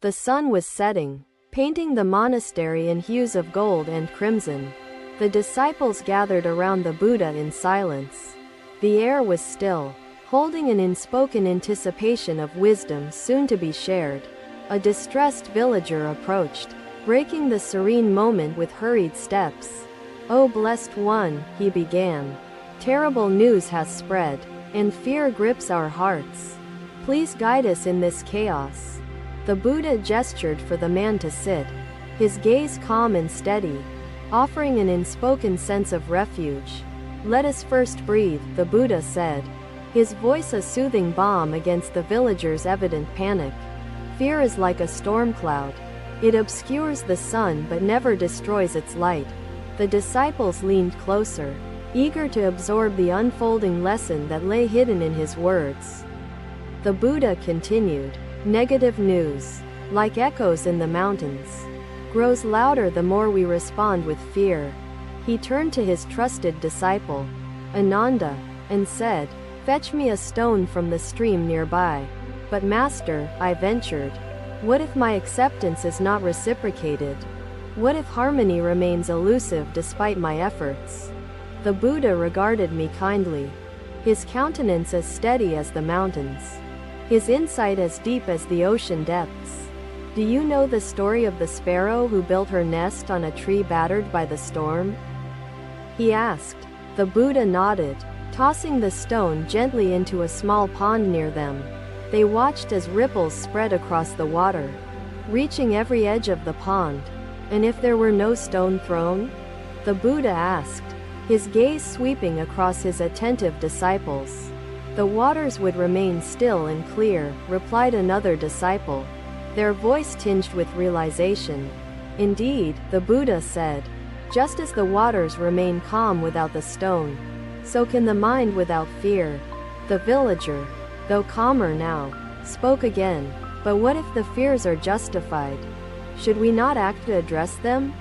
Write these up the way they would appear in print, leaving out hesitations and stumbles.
The sun was setting, painting the monastery in hues of gold and crimson. The disciples gathered around the Buddha in silence. The air was still, holding an unspoken anticipation of wisdom soon to be shared. A distressed villager approached, breaking the serene moment with hurried steps. "O blessed one," he began. "Terrible news has spread, and fear grips our hearts. Please guide us in this chaos." The Buddha gestured for the man to sit, his gaze calm and steady, offering an unspoken sense of refuge. "Let us first breathe," the Buddha said, his voice a soothing balm against the villager's evident panic. "Fear is like a storm cloud. It obscures the sun but never destroys its light." The disciples leaned closer, eager to absorb the unfolding lesson that lay hidden in his words. The Buddha continued, "Negative news, like echoes in the mountains, grows louder the more we respond with fear." He turned to his trusted disciple, Ananda, and said, "Fetch me a stone from the stream nearby." "But Master," I ventured, "what if my acceptance is not reciprocated? What if harmony remains elusive despite my efforts?" The Buddha regarded me kindly, his countenance as steady as the mountains, his insight as deep as the ocean depths. "Do you know the story of the sparrow who built her nest on a tree battered by the storm?" he asked. The Buddha nodded, tossing the stone gently into a small pond near them. They watched as ripples spread across the water, reaching every edge of the pond. "And if there were no stone thrown?" the Buddha asked, his gaze sweeping across his attentive disciples. "The waters would remain still and clear," replied another disciple, their voice tinged with realization. "Indeed," the Buddha said, "just as the waters remain calm without the stone, so can the mind without fear." The villager, though calmer now, spoke again. "But what if the fears are justified? Should we not act to address them?"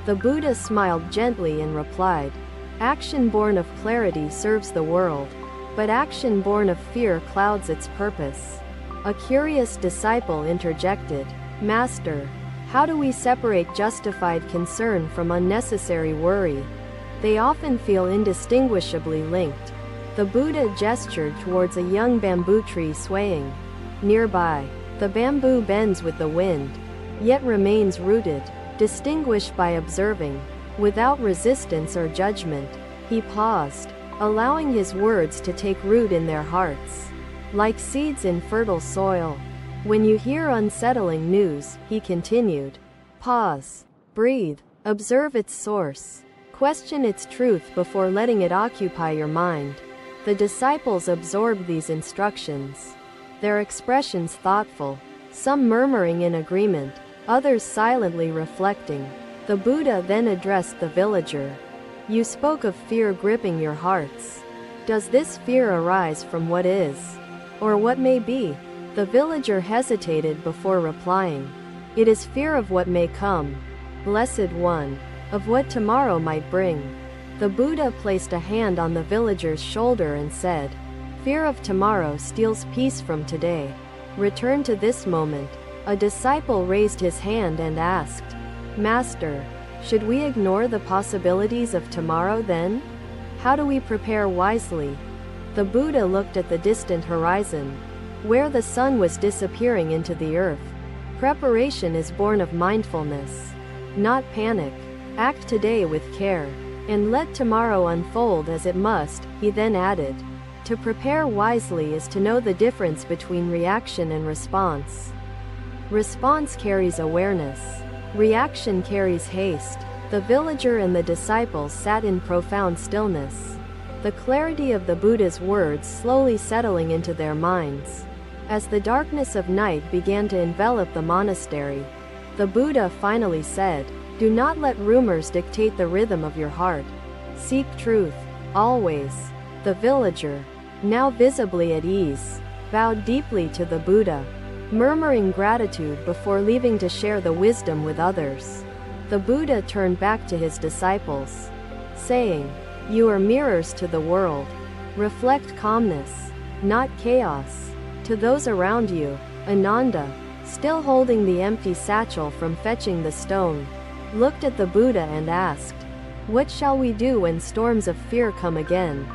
The Buddha smiled gently and replied, "Action born of clarity serves the world, but action born of fear clouds its purpose." A curious disciple interjected, "Master, how do we separate justified concern from unnecessary worry? They often feel indistinguishably linked." The Buddha gestured towards a young bamboo tree swaying nearby. "The bamboo bends with the wind, yet remains rooted, distinguished by observing, without resistance or judgment." He paused, allowing his words to take root in their hearts, like seeds in fertile soil. "When you hear unsettling news," he continued, "pause, breathe, observe its source, question its truth before letting it occupy your mind." The disciples absorbed these instructions, their expressions thoughtful, some murmuring in agreement, others silently reflecting. The Buddha then addressed the villager. "You spoke of fear gripping your hearts. Does this fear arise from what is, or what may be?" The villager hesitated before replying. "It is fear of what may come, Blessed One, of what tomorrow might bring." The Buddha placed a hand on the villager's shoulder and said, "Fear of tomorrow steals peace from today. Return to this moment." A disciple raised his hand and asked, "Master, should we ignore the possibilities of tomorrow then? How do we prepare wisely?" The Buddha looked at the distant horizon, where the sun was disappearing into the earth. "Preparation is born of mindfulness, not panic. Act today with care, and let tomorrow unfold as it must." He then added, "To prepare wisely is to know the difference between reaction and response. Response carries awareness. Reaction carries haste." The villager and the disciples sat in profound stillness, the clarity of the Buddha's words slowly settling into their minds. As the darkness of night began to envelop the monastery, the Buddha finally said, "Do not let rumors dictate the rhythm of your heart. Seek truth, always." The villager, now visibly at ease, bowed deeply to the Buddha, murmuring gratitude before leaving to share the wisdom with others. The Buddha turned back to his disciples, saying, "You are mirrors to the world. Reflect calmness, not chaos." To those around you, Ananda, still holding the empty satchel from fetching the stone, looked at the Buddha and asked, "What shall we do when storms of fear come again?"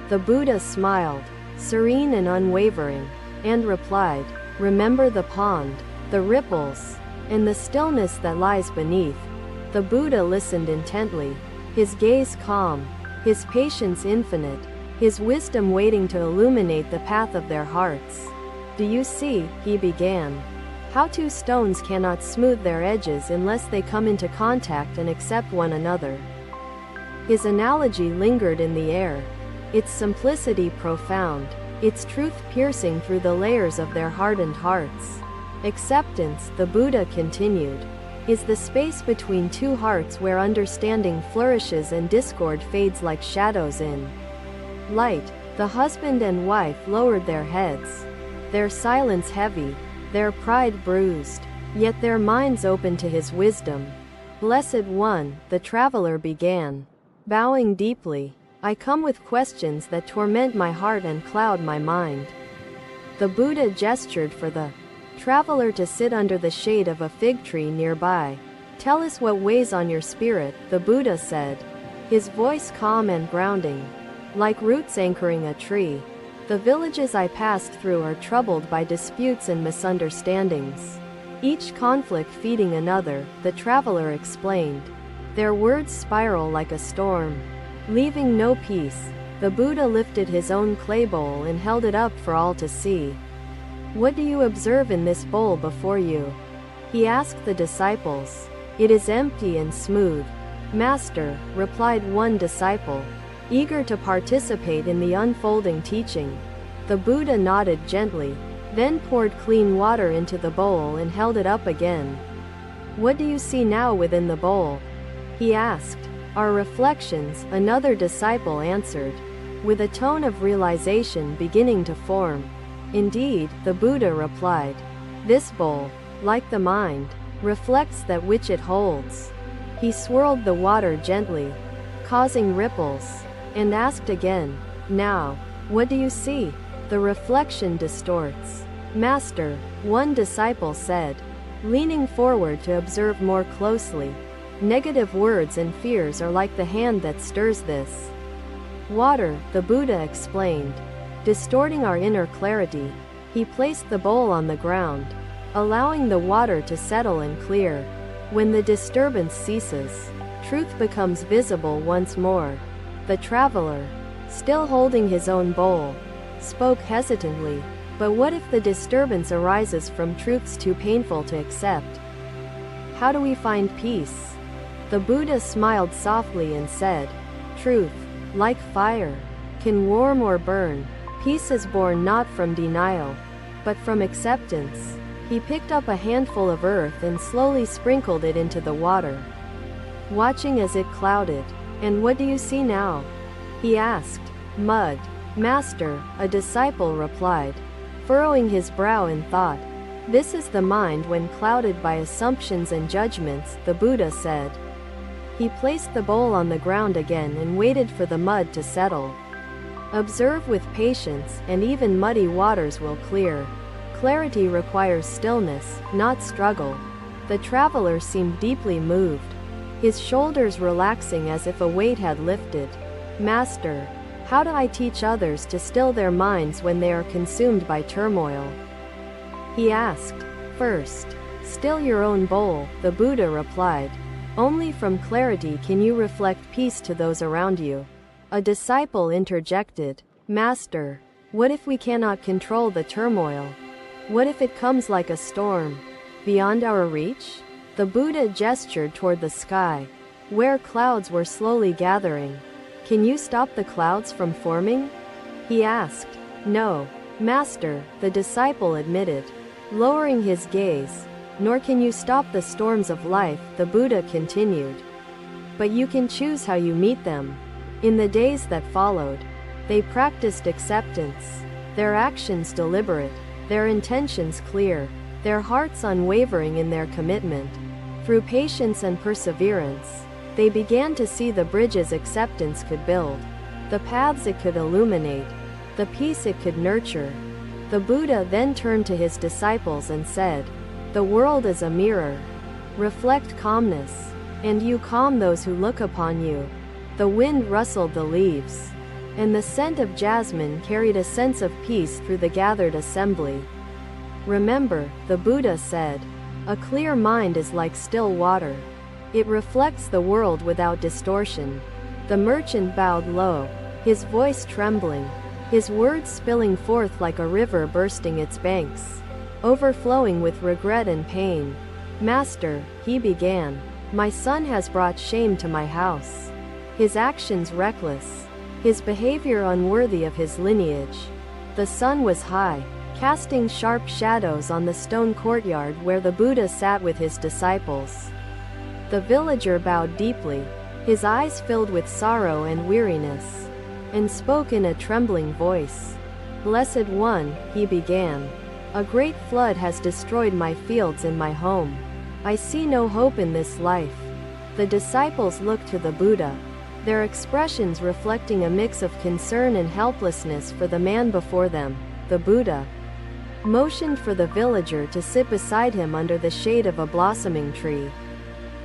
The Buddha smiled, serene and unwavering, and replied, "Remember the pond, the ripples, and the stillness that lies beneath." The Buddha listened intently, his gaze calm, his patience infinite, his wisdom waiting to illuminate the path of their hearts. "Do you see," he began, "how two stones cannot smooth their edges unless they come into contact and accept one another?" His analogy lingered in the air, its simplicity profound, its truth piercing through the layers of their hardened hearts. Acceptance, the Buddha continued, is the space between two hearts where understanding flourishes and discord fades like shadows in light. The husband and wife lowered their heads, their silence heavy, their pride bruised, yet their minds open to his wisdom. "Blessed One," the traveler began, bowing deeply, "I come with questions that torment my heart and cloud my mind." The Buddha gestured for the traveler to sit under the shade of a fig tree nearby. "Tell us what weighs on your spirit," the Buddha said, his voice calm and grounding, like roots anchoring a tree. "The villages I passed through are troubled by disputes and misunderstandings, each conflict feeding another," the traveler explained. "Their words spiral like a storm, leaving no peace." The Buddha lifted his own clay bowl and held it up for all to see. "What do you observe in this bowl before you?" he asked the disciples. "It is empty and smooth, Master," replied one disciple, eager to participate in the unfolding teaching. The Buddha nodded gently, then poured clean water into the bowl and held it up again. "What do you see now within the bowl?" he asked. "Our reflections," another disciple answered, with a tone of realization beginning to form. "Indeed," the Buddha replied, "this bowl, like the mind, reflects that which it holds." He swirled the water gently, causing ripples, and asked again, "Now, what do you see?" "The reflection distorts, Master," one disciple said, leaning forward to observe more closely. "Negative words and fears are like the hand that stirs this water," the Buddha explained, distorting our inner clarity. He placed the bowl on the ground, allowing the water to settle and clear. When the disturbance ceases, truth becomes visible once more. The traveler, still holding his own bowl, spoke hesitantly, "But what if the disturbance arises from truths too painful to accept? How do we find peace?" The Buddha smiled softly and said, "Truth, like fire, can warm or burn. Peace is born not from denial, but from acceptance." He picked up a handful of earth and slowly sprinkled it into the water, watching as it clouded. "And what do you see now?" he asked. "Mud, Master," a disciple replied, furrowing his brow in thought. "This is the mind when clouded by assumptions and judgments," the Buddha said. He placed the bowl on the ground again and waited for the mud to settle. "Observe with patience, and even muddy waters will clear. Clarity requires stillness, not struggle." The traveler seemed deeply moved, his shoulders relaxing as if a weight had lifted. "Master, how do I teach others to still their minds when they are consumed by turmoil?" he asked. "First, still your own bowl," the Buddha replied. "Only from clarity can you reflect peace to those around you." A disciple interjected, "Master, what if we cannot control the turmoil? What if it comes like a storm, beyond our reach?" The Buddha gestured toward the sky, where clouds were slowly gathering. "Can you stop the clouds from forming?" he asked. "No, Master," the disciple admitted, lowering his gaze. "Nor can you stop the storms of life," the Buddha continued. "But you can choose how you meet them." In the days that followed, they practiced acceptance, their actions deliberate, their intentions clear, their hearts unwavering in their commitment. Through patience and perseverance, they began to see the bridges acceptance could build, the paths it could illuminate, the peace it could nurture. The Buddha then turned to his disciples and said, The world is a mirror. Reflect calmness, and you calm those who look upon you. The wind rustled the leaves, and the scent of jasmine carried a sense of peace through the gathered assembly. Remember, the Buddha said, a clear mind is like still water. It reflects the world without distortion. The merchant bowed low, his voice trembling, his words spilling forth like a river bursting its banks, overflowing with regret and pain. Master, he began, my son has brought shame to my house. His actions reckless, his behavior unworthy of his lineage. The sun was high, casting sharp shadows on the stone courtyard where the Buddha sat with his disciples. The villager bowed deeply, his eyes filled with sorrow and weariness, and spoke in a trembling voice. Blessed One, he began, a great flood has destroyed my fields and my home. I see no hope in this life. The disciples looked to the Buddha, their expressions reflecting a mix of concern and helplessness for the man before them. The Buddha motioned for the villager to sit beside him under the shade of a blossoming tree.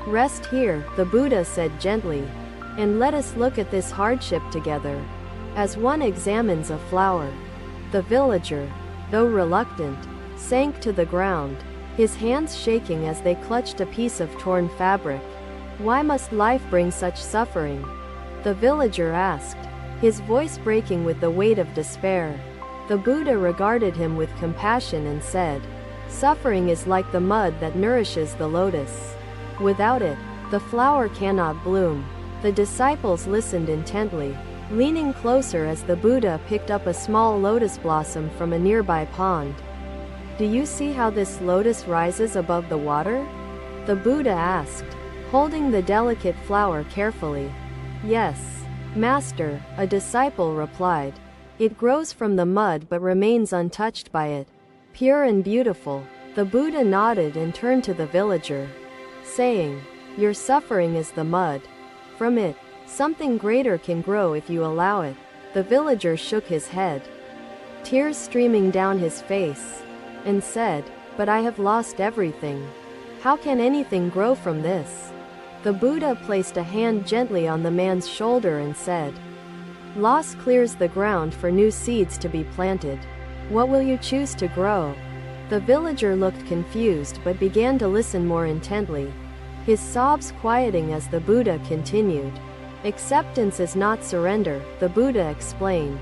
Rest here, the Buddha said gently, and let us look at this hardship together, as one examines a flower. The villager, though reluctant, sank to the ground, his hands shaking as they clutched a piece of torn fabric. Why must life bring such suffering? The villager asked, his voice breaking with the weight of despair. The Buddha regarded him with compassion and said, suffering is like the mud that nourishes the lotus. Without it, the flower cannot bloom. The disciples listened intently, leaning closer as the Buddha picked up a small lotus blossom from a nearby pond. Do you see how this lotus rises above the water? The Buddha asked, holding the delicate flower carefully. Yes, Master, a disciple replied. It grows from the mud but remains untouched by it. Pure and beautiful. The Buddha nodded and turned to the villager, saying, your suffering is the mud. From it, something greater can grow if you allow it. The villager shook his head, tears streaming down his face, and said, but I have lost everything. How can anything grow from this? The Buddha placed a hand gently on the man's shoulder and said, loss clears the ground for new seeds to be planted. What will you choose to grow? The villager looked confused but began to listen more intently, his sobs quieting as the Buddha continued. Acceptance is not surrender, the Buddha explained.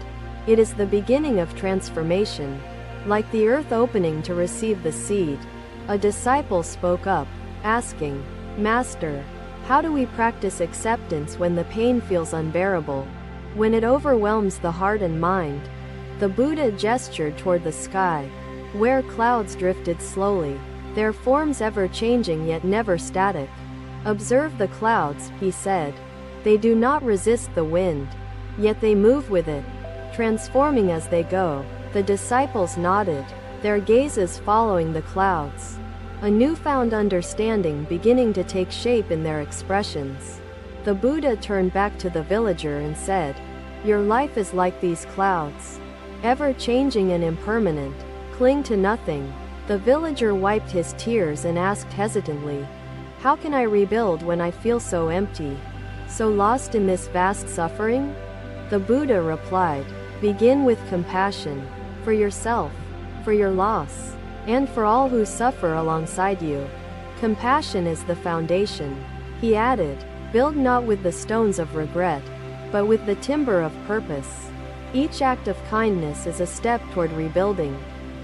It is the beginning of transformation, like the earth opening to receive the seed. A disciple spoke up, asking, Master, how do we practice acceptance when the pain feels unbearable, when it overwhelms the heart and mind? The Buddha gestured toward the sky, where clouds drifted slowly, their forms ever changing yet never static. Observe the clouds, he said. They do not resist the wind, yet they move with it, transforming as they go. The disciples nodded, their gazes following the clouds, a newfound understanding beginning to take shape in their expressions. The Buddha turned back to the villager and said, your life is like these clouds, ever changing and impermanent. Cling to nothing. The villager wiped his tears and asked hesitantly, how can I rebuild when I feel so empty, so lost in this vast suffering? The Buddha replied, begin with compassion, for yourself, for your loss, and for all who suffer alongside you. Compassion is the foundation. He added, build not with the stones of regret, but with the timber of purpose. Each act of kindness is a step toward rebuilding.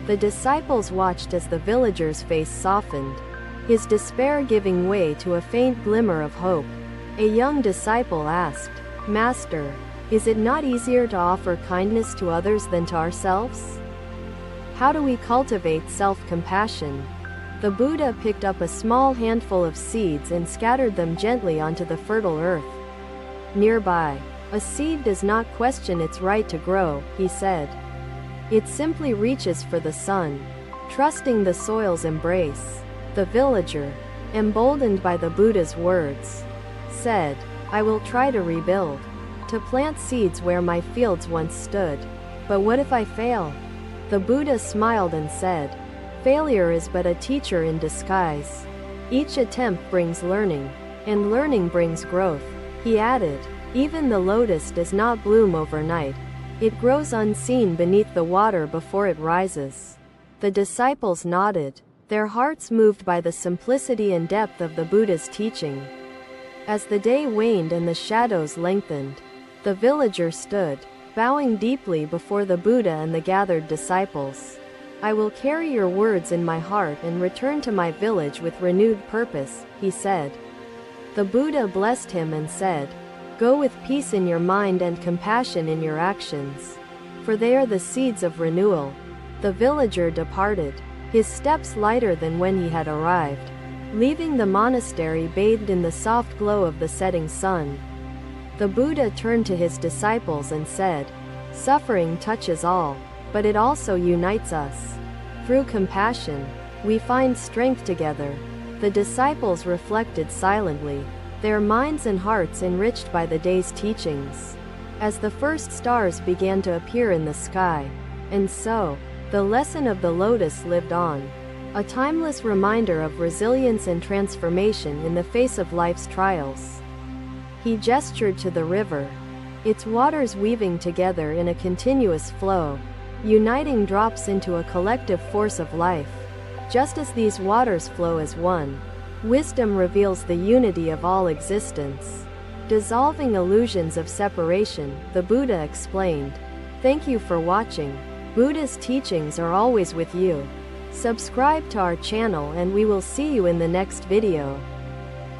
The disciples watched as the villager's face softened, his despair giving way to a faint glimmer of hope. A young disciple asked, Master, is it not easier to offer kindness to others than to ourselves? How do we cultivate self-compassion? The Buddha picked up a small handful of seeds and scattered them gently onto the fertile earth. Nearby, a seed does not question its right to grow, he said. It simply reaches for the sun, trusting the soil's embrace. The villager, emboldened by the Buddha's words, said, I will try to rebuild, to plant seeds where my fields once stood. But what if I fail? The Buddha smiled and said, Failure is but a teacher in disguise. Each attempt brings learning, and learning brings growth. He added, even the lotus does not bloom overnight. It grows unseen beneath the water before it rises. The disciples nodded, their hearts moved by the simplicity and depth of the Buddha's teaching. As the day waned and the shadows lengthened, the villager stood, bowing deeply before the Buddha and the gathered disciples. I will carry your words in my heart and return to my village with renewed purpose, he said. The Buddha blessed him and said, go with peace in your mind and compassion in your actions, for they are the seeds of renewal. The villager departed, his steps lighter than when he had arrived, leaving the monastery bathed in the soft glow of the setting sun. The Buddha turned to his disciples and said, suffering touches all, but it also unites us. Through compassion, we find strength together. The disciples reflected silently, their minds and hearts enriched by the day's teachings. As the first stars began to appear in the sky, and so, the lesson of the lotus lived on, a timeless reminder of resilience and transformation in the face of life's trials. He gestured to the river, its waters weaving together in a continuous flow, uniting drops into a collective force of life. Just as these waters flow as one, wisdom reveals the unity of all existence, dissolving illusions of separation, the Buddha explained. Thank you for watching. Buddha's teachings are always with you. Subscribe to our channel and we will see you in the next video.